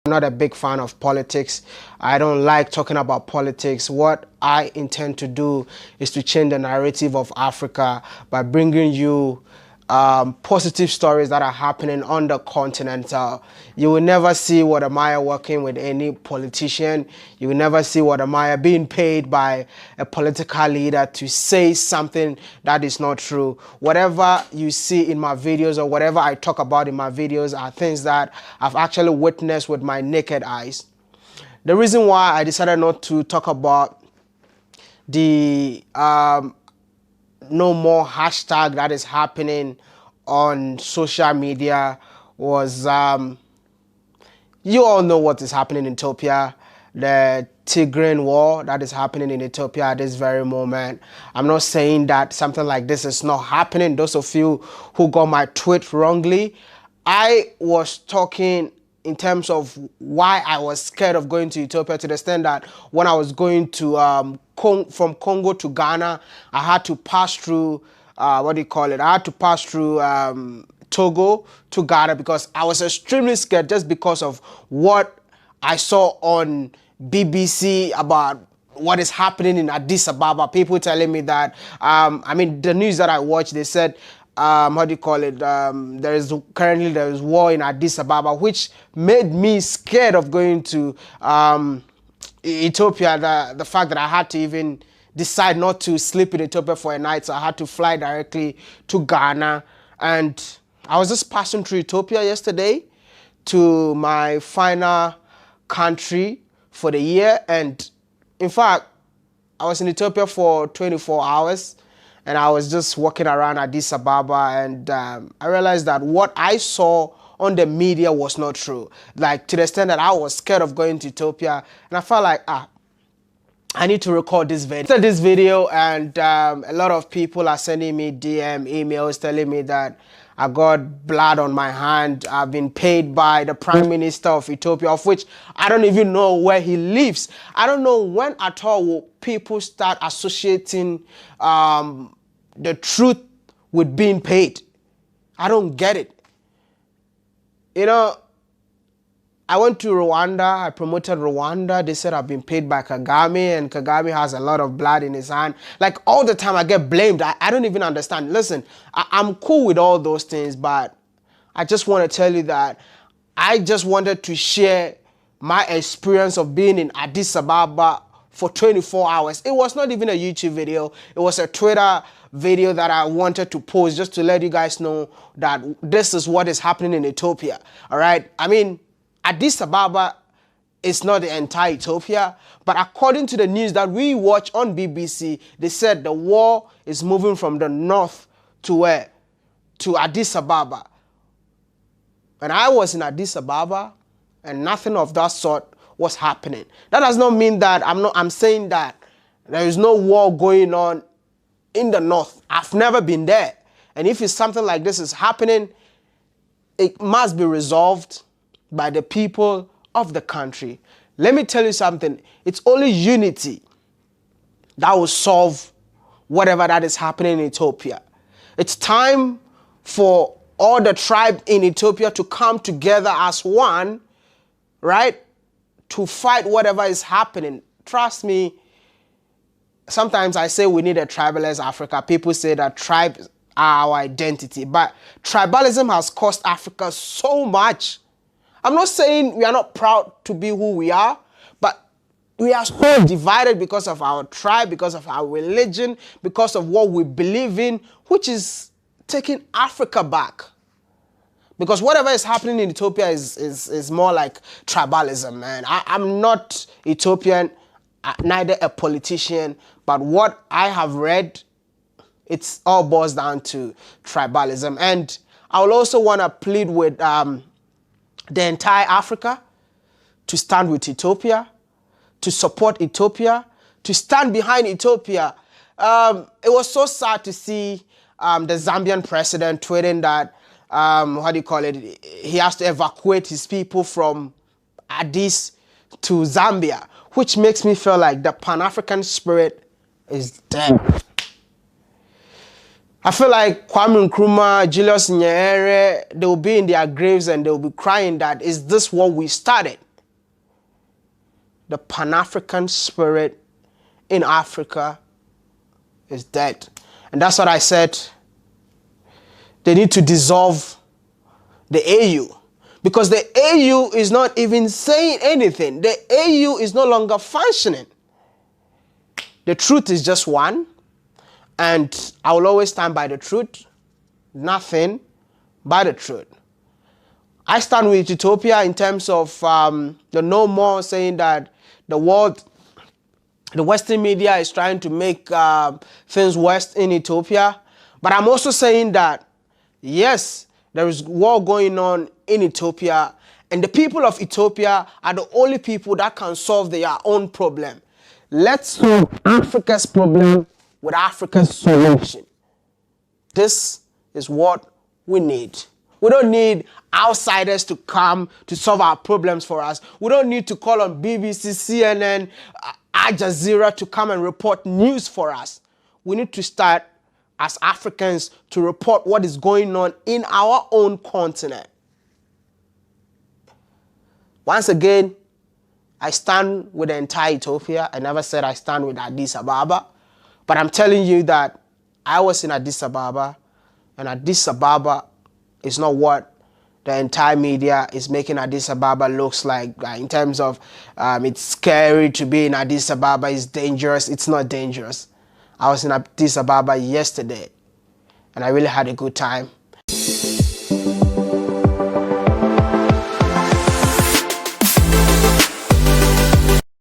I'm not a big fan of politics. I don't like talking about politics. What I intend to do is to change the narrative of Africa by bringing you positive stories that are happening on the continent. You will never see Wodemaya working with any politician. You will never see Wodemaya being paid by a political leader to say something that is not true. Whatever you see in my videos or whatever I talk about in my videos are things that I've actually witnessed with my naked eyes. The reason why I decided not to talk about the no more hashtag that is happening on social media was you all know what is happening in Ethiopia, the Tigrayan war that is happening in Ethiopia at this very moment. I'm not saying that something like this is not happening. Those of you who got my tweet wrongly, I was talking in terms of why I was scared of going to Ethiopia, to the extent that when I was going to from Congo to Ghana, I had to pass through what do you call it? I had to pass through Togo to Ghana because I was extremely scared just because of what I saw on BBC about what is happening in Addis Ababa. People telling me that, I mean, the news that I watched, they said, how do you call it? There is war in Addis Ababa, which made me scared of going to Ethiopia. The fact that I had to even decide not to sleep in Ethiopia for a night, so I had to fly directly to Ghana. And I was just passing through Ethiopia yesterday to my final country for the year. And in fact, I was in Ethiopia for 24 hours. And I was just walking around Addis Ababa, and I realized that what I saw on the media was not true. Like, to the extent that I was scared of going to Ethiopia, and I felt like, I need to record this video. And a lot of people are sending me DM emails telling me that I got blood on my hand. I've been paid by the Prime Minister of Ethiopia, of which I don't even know where he lives. I don't know when at all will people start associating the truth with being paid. I don't get it. You know, I went to Rwanda, I promoted Rwanda. They said I've been paid by Kagame, and Kagame has a lot of blood in his hand. Like, all the time I get blamed. I don't even understand. Listen, I'm cool with all those things, but I just want to tell you that I just wanted to share my experience of being in Addis Ababa for 24 hours. It was not even a YouTube video. It was a Twitter video that I wanted to post just to let you guys know that this is what is happening in Ethiopia. All right? I mean, Addis Ababa is not the entire Ethiopia, but according to the news that we watch on BBC, they said the war is moving from the north to where? To Addis Ababa. And I was in Addis Ababa, and nothing of that sort was happening. That does not mean that I'm saying that there is no war going on in the north. I've never been there. And if it's something like this is happening, it must be resolved by the people of the country. Let me tell you something. It's only unity that will solve whatever that is happening in Ethiopia. It's time for all the tribes in Ethiopia to come together as one, right? To fight whatever is happening. Trust me, sometimes I say we need a tribalist Africa. People say that tribes are our identity, but tribalism has cost Africa so much. I'm not saying we are not proud to be who we are, but we are so divided because of our tribe, because of our religion, because of what we believe in, which is taking Africa back. Because whatever is happening in Ethiopia is more like tribalism, man. I'm not Ethiopian, neither a politician, but what I have read, it's all boils down to tribalism. And I will also want to plead with the entire Africa to stand with Ethiopia, to support Ethiopia, to stand behind Ethiopia. It was so sad to see the Zambian president tweeting that, what do you call it, he has to evacuate his people from Addis to Zambia, which makes me feel like the Pan-African spirit is dead. I feel like Kwame Nkrumah, Julius Nyerere, they will be in their graves and they will be crying that, is this what we started? the Pan-African spirit in Africa is dead. And that's what I said. They need to dissolve the AU. Because the AU is not even saying anything. The AU is no longer functioning. The truth is just one. And I will always stand by the truth. Nothing but the truth. I stand with Ethiopia in terms of the no more saying that the world, the Western media is trying to make things worse in Ethiopia. But I'm also saying that, yes, there is war going on in Ethiopia, and the people of Ethiopia are the only people that can solve their own problem. Let's solve Africa's problem with Africa's solution. This is what we need. We don't need outsiders to come to solve our problems for us. We don't need to call on BBC, CNN, Al Jazeera to come and report news for us. We need to start as Africans to report what is going on in our own continent. Once again, I stand with the entire Ethiopia. I never said I stand with Addis Ababa. But I'm telling you that I was in Addis Ababa, and Addis Ababa is not what the entire media is making Addis Ababa looks like in terms of it's scary to be in Addis Ababa, it's dangerous. It's not dangerous. I was in Addis Ababa yesterday, and I really had a good time.